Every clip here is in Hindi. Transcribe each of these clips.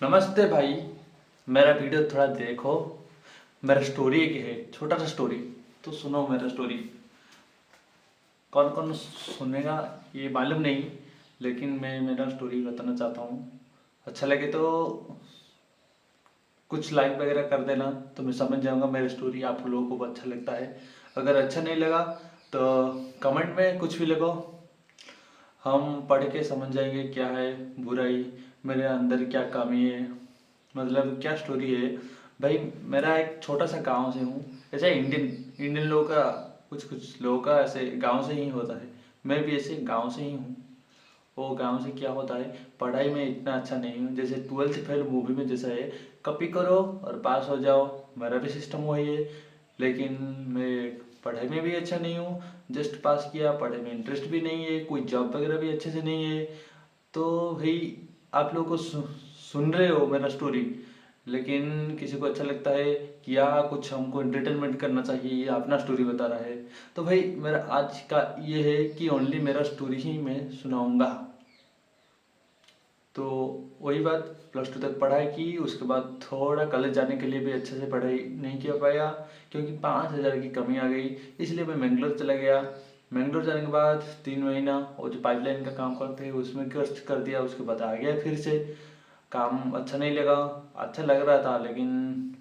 नमस्ते भाई। मेरा वीडियो थोड़ा देखो। मेरा स्टोरी एक है, छोटा सा स्टोरी। तो सुनो मेरा स्टोरी। कौन कौन सुनेगा ये मालूम नहीं, लेकिन मैं मेरा स्टोरी बताना चाहता हूँ। अच्छा लगे तो कुछ लाइक वगैरह कर देना, तो मैं समझ जाऊँगा मेरी स्टोरी आप लोगों को अच्छा लगता है। अगर अच्छा नहीं लगा तो कमेंट में कुछ भी लिखो, हम पढ़ के समझ जाएंगे क्या है बुराई, मेरे अंदर क्या कमी है, मतलब क्या स्टोरी है। भाई मेरा एक छोटा सा गांव से हूँ। ऐसा इंडियन इंडियन लोगों का, कुछ कुछ लोगों का ऐसे गांव से ही होता है। मैं भी ऐसे गांव से ही हूँ। वो गांव से क्या होता है, पढ़ाई में इतना अच्छा नहीं हूँ। जैसे ट्वेल्थ फेल मूवी में जैसा है, कॉपी करो और पास हो जाओ, मेरा भी सिस्टम वही है। लेकिन मैं पढ़ाई में भी अच्छा नहीं हूँ। जस्ट पास किया, पढ़ाई में इंटरेस्ट भी नहीं है, कोई जॉब वगैरह भी अच्छे से नहीं है। तो भाई आप लोग को सुन रहे हो मेरा स्टोरी, लेकिन किसी को अच्छा लगता है कि या कुछ हमको एंटरटेनमेंट करना चाहिए, ये अपना स्टोरी बता रहा है। तो भाई मेरा आज का ये है कि ओनली मेरा स्टोरी ही मैं सुनाऊंगा। तो वही बात, प्लस टू तक पढ़ाई की, उसके बाद थोड़ा कॉलेज जाने के लिए भी अच्छे से पढ़ाई नहीं कर पाया, क्योंकि 5,000 की कमी आ गई। इसलिए मैं मैंगलोर चला गया। मैंगलोर जाने के बाद 3 महीना वो जो पाइपलाइन का काम करते हैं उसमें खर्च कर दिया। उसके बाद आ गया फिर से। काम अच्छा नहीं लगा, अच्छा लग रहा था लेकिन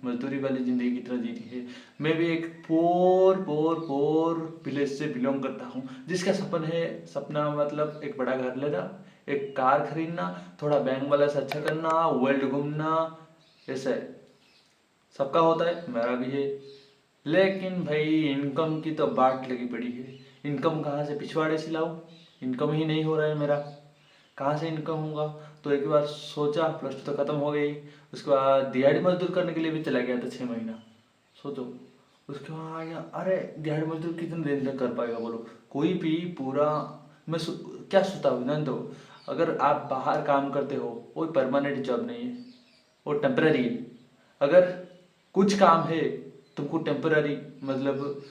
मजदूरी वाली ज़िंदगी की तरह जी थी है। मैं भी एक पोर पोर पोर विलेज से बिलोंग करता हूँ, जिसका सपना मतलब एक बड़ा घर लेना, एक कार खरीदना, थोड़ा बैंक बैलेंस अच्छा करना, वर्ल्ड घूमना, ऐसे सबका होता है, मेरा भी है। लेकिन भाई इनकम की तो बाट लगी पड़ी है। इनकम कहाँ से पिछवाड़े से लाऊं, इनकम ही नहीं हो रहा है मेरा। कहाँ से इनकम होगा। तो एक बार सोचा, प्लस टू तो खत्म हो गई। उसके बाद दिहाड़ी मजदूर करने के लिए भी चला गया था 6 महीना। सोचो, उसके बाद आ गया, अरे दिहाड़ी मजदूर कितने दिन तक कर पाएगा बोलो। कोई भी पूरा, क्या सोचता हूँ ना, तो अगर आप बाहर काम करते हो वो परमानेंट जॉब नहीं है, वो टेम्पररी है। अगर कुछ काम है तुमको टेम्पररी, मतलब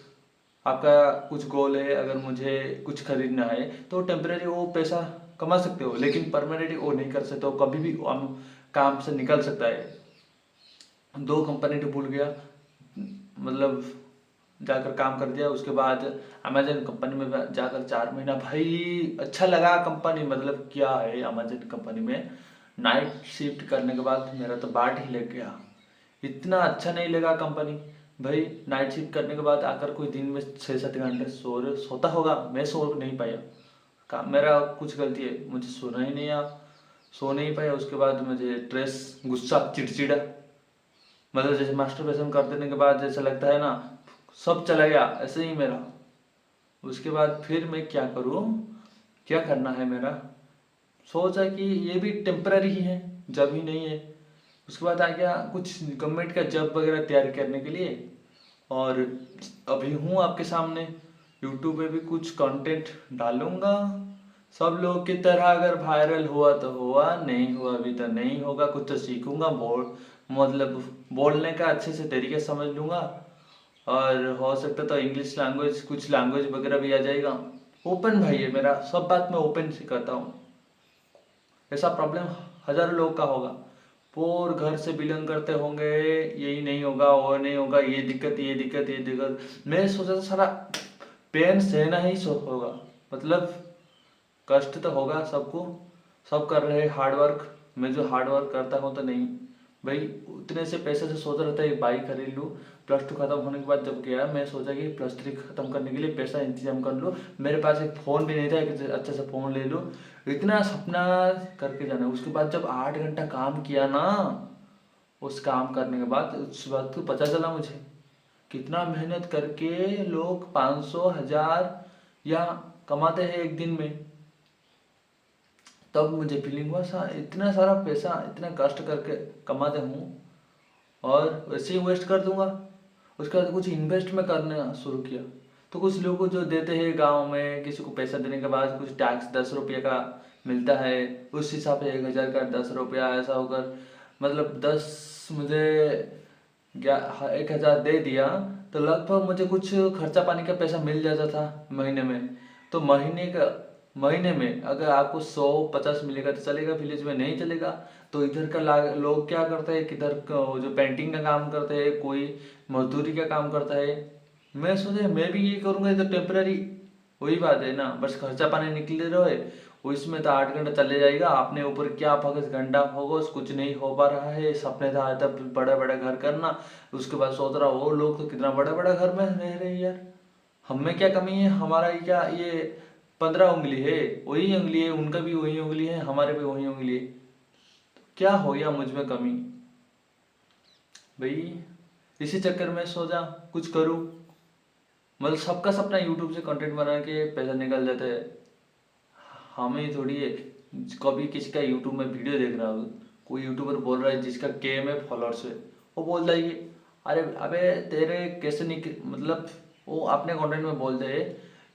आपका कुछ गोल है, अगर मुझे कुछ खरीदना है तो टेम्पररी वो पैसा कमा सकते हो, लेकिन परमानेंटली वो नहीं कर सकते हो। कभी भी हम काम से निकल सकता है। दो कंपनी तो भूल गया, मतलब जाकर काम कर दिया। उसके बाद अमेजन कंपनी में जाकर 4 महीना, भाई अच्छा लगा कंपनी। मतलब क्या है अमेजन कंपनी में, नाइट शिफ्ट करने के बाद मेरा तो बाट ही लग गया। इतना अच्छा नहीं लगा कंपनी। भाई नाइट शिफ्ट करने के बाद आकर कोई दिन में 6-7 घंटे सोता होगा, मैं सो नहीं पाया। काम मेरा कुछ गलती है, मुझे सोना ही नहीं आया, सो नहीं पाया। उसके बाद मुझे स्ट्रेस, गुस्सा, चिड़चिड़ा, मतलब जैसे मास्टरबेशन कर देने के बाद जैसा लगता है ना, सब चला गया, ऐसे ही मेरा। उसके बाद फिर मैं क्या करूँ, क्या करना है मेरा। सोचा कि ये भी टेम्पररी ही है, जब ही नहीं है। उसके बाद आ गया कुछ गवर्नमेंट का जॉब वगैरह तैयारी करने के लिए। और अभी हूँ आपके सामने, यूट्यूब पे भी कुछ कंटेंट डालूंगा। सब लोग की तरह अगर वायरल हुआ तो हुआ, नहीं हुआ भी तो नहीं होगा। कुछ तो सीखूंगा, मतलब बोलने का अच्छे से तरीके समझ लूंगा। और हो सकता तो इंग्लिश लैंग्वेज, कुछ लैंग्वेज वगैरह भी आ जाएगा। ओपन भाई है मेरा, सब बात मैं ओपन से करता हूँ। ऐसा प्रॉब्लम हजारों लोग का होगा, पोर घर से बिलोंग करते होंगे, यही नहीं होगा, वो नहीं होगा, ये दिक्कत, ये दिक्कत, ये दिक्कत। मैं सोचा था सारा पेन सहना ही सो होगा, मतलब कष्ट तो होगा सबको, सब कर रहे हैं हार्ड वर्क। मैं जो हार्ड वर्क करता हूँ तो नहीं। भाई उतने से पैसे से सोच रहा था एक बाइक खरीद लूँ। प्लस टू खत्म होने के बाद जब गया, मैं सोचा कि प्लस थ्री खत्म करने के लिए पैसा इंतजाम कर लूँ। मेरे पास एक फ़ोन भी नहीं था, एक अच्छा सा फ़ोन ले लूँ। इतना सपना करके जाना। उसके बाद जब 8 घंटा काम किया ना, उस काम करने के बाद उस बात को पता चला मुझे कितना मेहनत करके लोग 500, 1000 या कमाते हैं एक दिन में। तब मुझे फीलिंग हुआ इतना सारा पैसा इतना कष्ट करके कमाते हूँ और वैसे ही वेस्ट कर दूंगा। उसके बाद कुछ इन्वेस्ट में करना शुरू किया। तो कुछ लोग को जो देते हैं गांव में, किसी को पैसा देने के बाद कुछ टैक्स 10 रुपये का मिलता है, उस हिसाब से 1,000 का 10 रुपया ऐसा होकर, मतलब 10 मुझे 1,000 दे दिया, तो लगभग मुझे कुछ खर्चा पानी का पैसा मिल जाता था महीने में। तो महीने का महीने में अगर आपको 150 मिलेगा तो चलेगा, विलेज में नहीं चलेगा। तो इधर का लोग क्या करते हैं, किधर वो जो पेंटिंग का काम करते हैं, कोई मजदूरी का काम करता है। मैं सोचे मैं भी ये करूँगा, इधर टेम्पररी। वही बात है ना, बस खर्चा पानी निकले रहे। वो इसमें तो 8 घंटा चले जाएगा, अपने ऊपर क्या फोकस, घंटा फोकस कुछ नहीं हो पा रहा है। सपने था तब बड़ा बड़ा घर करना, उसके बाद सोच रहा वो लोग तो कितना बड़ा बड़ा घर में रह रहे हैं यार। हम में क्या कमी है, हमारा ये क्या ये 15 उंगली है, वही उंगली है, उनका भी वही उंगली है, हमारे भी वही उंगली है। क्या हो गया मुझ में कमी भाई। इसी चक्कर में सोचा कुछ करूं। मतलब सबका सपना यूट्यूब से कंटेंट बना के पैसा निकल जाता है, हमें थोड़ी है। कभी किसी का यूट्यूब में वीडियो देख रहा हो, कोई यूट्यूबर बोल रहा है जिसका के में फॉलोअर्स है, वो बोल रहा है कि अरे अबे तेरे कैसे मतलब वो अपने कंटेंट में बोलते हैं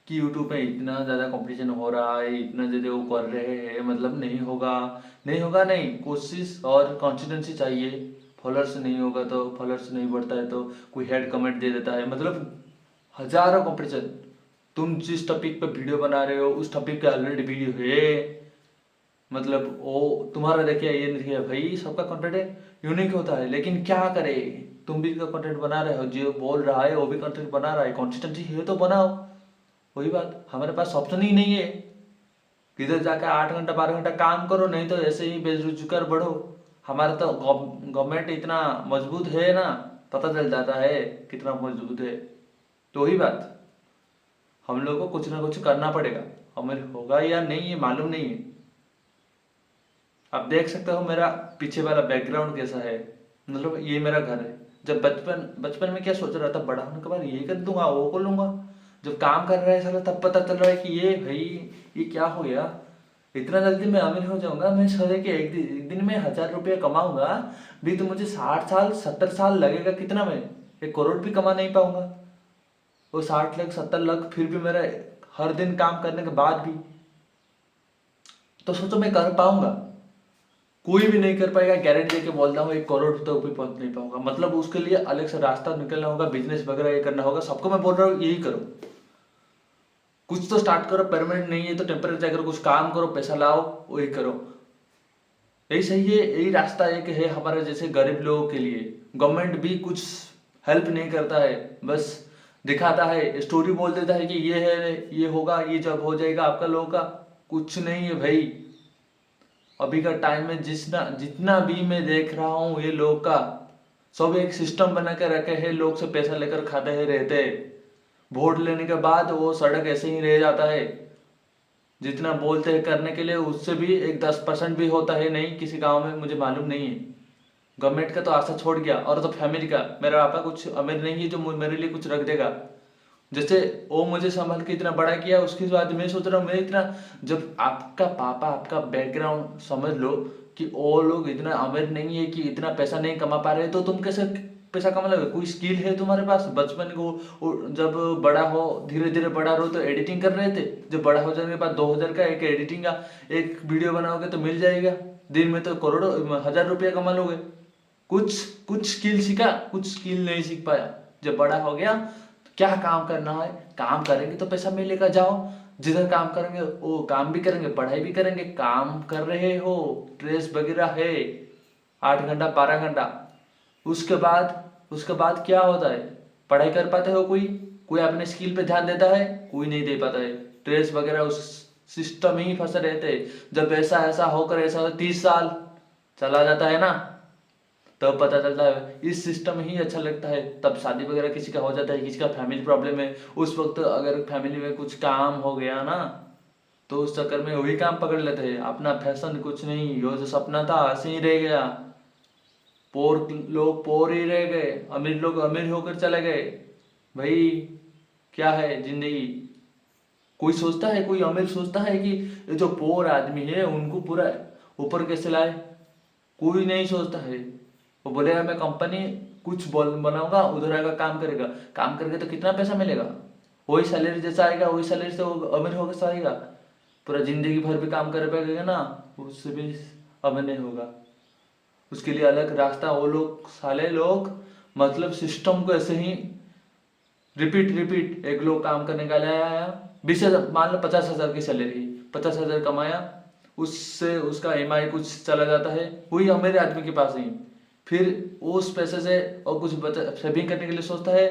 कि यूट्यूब पे इतना ज़्यादा कंपटीशन हो रहा है, इतना ज़्यादा वो कर रहे हैं, मतलब नहीं होगा। नहीं होगा नहीं, कोशिश और कॉन्सिस्टेंसी चाहिए। फॉलोअर्स नहीं होगा तो, फॉलोअर्स नहीं बढ़ता है तो कोई हेड कमेंट दे देता है, मतलब हजारों कंपटीशन। तुम जिस टॉपिक पे वीडियो बना रहे हो उस टॉपिक पे ऑलरेडी वीडियो है, मतलब वो तुम्हारा देखिए ये नहीं देखिए भाई। सबका कंटेंट है, यूनिक होता है, लेकिन क्या करे, तुम भी तो कंटेंट बना रहे हो, जो बोल रहा है वो भी कंटेंट बना रहा है, कंसिस्टेंसी है तो बनाओ। वही बात, हमारे पास ऑप्शन ही नहीं है। किधर जाकर 8 घंटा 12 घंटा काम करो, नहीं तो ऐसे ही बेरोजगार बढ़ो। हमारा तो गवर्नमेंट इतना मजबूत है ना, पता चल जाता है कितना मजबूत है। तो वही बात, हम लोग को कुछ ना कुछ करना पड़ेगा। हमें होगा या नहीं ये मालूम नहीं है। आप देख सकते हो मेरा पीछे वाला बैकग्राउंड कैसा है, मतलब ये मेरा घर है। जब बचपन बचपन में क्या सोच रहा था, बड़ा होने के बाद ये कर दूंगा वो कर लूंगा। जब काम कर रहा है साला तब पता चल रहा है कि ये भाई ये क्या हो गया, इतना जल्दी मैं अमीर हो जाऊंगा। मैं सोचा कि एक दिन में 1000 रुपया कमाऊंगा भी तो मुझे 60 साल 70 साल लगेगा, कितना मैं 1 करोड़ भी कमा नहीं पाऊंगा। वो 60 लाख 70 लाख फिर भी मेरा हर दिन काम करने के बाद भी। तो सोचो मैं कर पाऊंगा, कोई भी नहीं कर पाएगा, गारंटी देके बोलता हूँ 1 करोड़ तो भी पहुंच नहीं पाऊंगा। मतलब उसके लिए अलग से रास्ता निकलना होगा, बिजनेस वगैरह ये करना होगा। सबको मैं बोल रहा हूँ यही करो, कुछ तो स्टार्ट करो। परमानेंट नहीं है तो टेम्परेरी जाकर कुछ काम करो, पैसा लाओ, वही करो। यही सही है, यही रास्ता एक है हमारे जैसे गरीब लोगों के लिए। गवर्नमेंट भी कुछ हेल्प नहीं करता है, बस दिखाता है, स्टोरी बोल देता है कि ये है, ये होगा, ये जब हो जाएगा आपका लोगों का। कुछ नहीं है भाई। अभी का टाइम में जितना भी मैं देख रहा हूँ ये लोग का, सब एक सिस्टम बना के रखे हैं, लोग से पैसा लेकर खाते हैं रहते हैं। वोट लेने के बाद वो सड़क ऐसे ही रह जाता है। जितना बोलते हैं करने के लिए उससे भी एक 10% भी होता है नहीं किसी गांव में, मुझे मालूम नहीं है। गवर्नमेंट का तो आशा छोड़ गया, और तो फैमिली का, मेरा पापा कुछ अमीर नहीं है जो मेरे लिए कुछ रख देगा। जैसे वो मुझे संभाल के इतना बड़ा किया, उसके बाद मैं सोच रहा हूँ मैं इतना। जब आपका पापा आपका बैकग्राउंड समझ लो कि वो लोग इतना अमीर नहीं है कि इतना पैसा नहीं कमा पा रहे, तो तुम कैसे पैसा कमा लोगे। कोई स्किल है तुम्हारे पास, बचपन को जब बड़ा हो धीरे धीरे बड़ा रहो तो एडिटिंग कर रहे थे, जब बड़ा हो जाने के बाद 2000 का एक एडिटिंग का एक वीडियो बनाओगे तो मिल जाएगा, दिन में तो करोड़ों 1000 रुपया कमा लोगे। कुछ कुछ स्किल सीखा, कुछ स्किल नहीं सीख पाया। जब बड़ा हो गया क्या काम करना है, काम करेंगे तो पैसा मिलेगा। जाओ जिधर काम करेंगे वो काम भी करेंगे, पढ़ाई भी करेंगे। काम कर रहे हो, ड्रेस वगैरह है, 8 घंटा 12 घंटा। उसके बाद क्या होता है, पढ़ाई कर पाते हो, कोई अपने स्किल पे ध्यान देता है, कोई नहीं दे पाता है। ड्रेस वगैरह उस सिस्टम ही फंसे रहते हैं। जब ऐसा ऐसा होकर ऐसा 30 साल चला जाता है ना, तब पता चलता है इस सिस्टम ही अच्छा लगता है। तब शादी वगैरह किसी का हो जाता है, किसी का फैमिली प्रॉब्लम है, उस वक्त अगर फैमिली में कुछ काम हो गया ना, तो उस चक्कर में वही काम पकड़ लेते हैं। अपना फैशन कुछ नहीं, वो जो सपना था ऐसे ही रह गया। पोर लोग पोर ही रह गए, अमीर लोग अमीर होकर चले गए। भाई क्या है जिंदगी। कोई सोचता है, कोई अमीर सोचता है कि ये जो पोर आदमी है उनको पूरा ऊपर कैसे लाए, कोई नहीं सोचता है। वो बोलेगा मैं कंपनी कुछ बोल बनाऊंगा, उधर आएगा काम करेगा, काम करके तो कितना पैसा मिलेगा, वही सैलरी जैसा आएगा वही सैलरी से वो अमीर होकर आएगा। पूरा जिंदगी भर भी काम कर पाएगा ना, उससे भी अमीर नहीं होगा। उसके लिए अलग रास्ता। वो लोग साले लोग मतलब सिस्टम को ऐसे ही रिपीट रिपीट, एक लोग काम करने का लाया आया 20,000, मान लो 50,000 की सैलरी, 50,000 कमाया, उससे उसका EMI कुछ चला जाता है, वही मेरे आदमी के पास ही। फिर उस पैसे से और कुछ सेविंग करने के लिए सोचता है,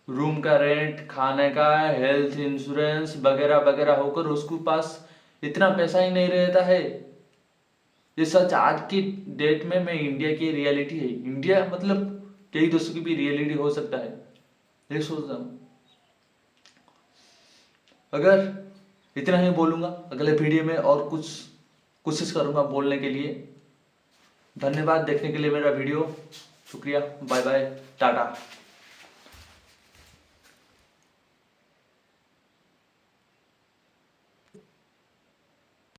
रूम का रेंट, खाने का, हेल्थ इंश्योरेंस वगैरह वगैरह होकर उसके पास इतना पैसा ही नहीं रहता है। ये सच आज की डेट में मैं इंडिया की रियलिटी है। इंडिया मतलब कई देशों की भी रियलिटी हो सकता है, ये सोचता हूँ। अगर इतना ही बोलूँगा, अगले वीडियो में और कुछ कोशिश करूँगा बोलने के लिए। धन्यवाद देखने के लिए मेरा वीडियो, शुक्रिया, बाय बाय, टाटा।